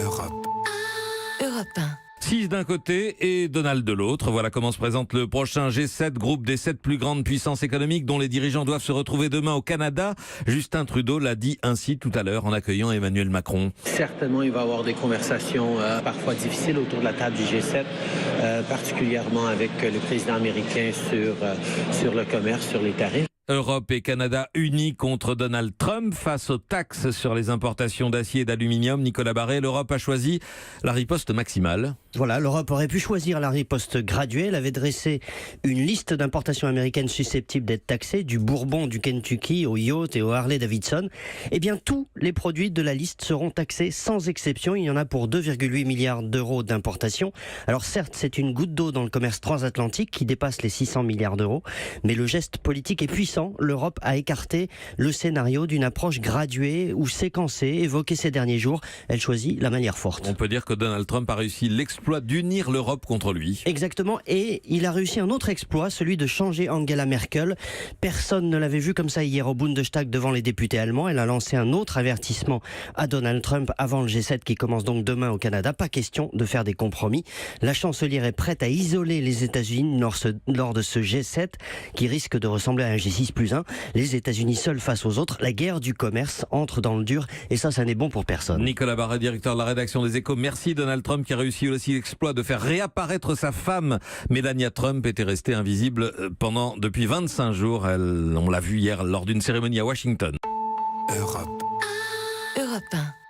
Europe. Europe 1. 6 d'un côté et Donald de l'autre. Voilà comment se présente le prochain G7, groupe des 7 plus grandes puissances économiques dont les dirigeants doivent se retrouver demain au Canada. Justin Trudeau l'a dit ainsi tout à l'heure en accueillant Emmanuel Macron. Certainement, il va y avoir des conversations parfois difficiles autour de la table du G7, particulièrement avec le président américain sur le commerce, sur les tarifs. Europe et Canada unis contre Donald Trump face aux taxes sur les importations d'acier et d'aluminium. Nicolas Barré, l'Europe a choisi la riposte maximale. Voilà, l'Europe aurait pu choisir la riposte graduelle, avait dressé une liste d'importations américaines susceptibles d'être taxées, du Bourbon, du Kentucky, au yacht et au Harley-Davidson. Eh bien, tous les produits de la liste seront taxés sans exception. Il y en a pour 2,8 milliards d'euros d'importations. Alors certes, c'est une goutte d'eau dans le commerce transatlantique qui dépasse les 600 milliards d'euros, mais le geste politique est puissant. L'Europe a écarté le scénario d'une approche graduée ou séquencée évoquée ces derniers jours. Elle choisit la manière forte. On peut dire que Donald Trump a réussi l'exploit d'unir l'Europe contre lui. Exactement, et il a réussi un autre exploit, celui de changer Angela Merkel. Personne ne l'avait vu comme ça hier au Bundestag devant les députés allemands. Elle a lancé un autre avertissement à Donald Trump avant le G7 qui commence donc demain au Canada. Pas question de faire des compromis. La chancelière est prête à isoler les États-Unis lors de ce G7 qui risque de ressembler à un G6+1. Les États-Unis seuls face aux autres. La guerre du commerce entre dans le dur et ça n'est bon pour personne. Nicolas Barré, directeur de la rédaction des Échos. Merci Donald Trump qui a réussi aussi l'exploit de faire réapparaître sa femme. Melania Trump était restée invisible depuis 25 jours. On l'a vu hier lors d'une cérémonie à Washington. Europe. Europe 1.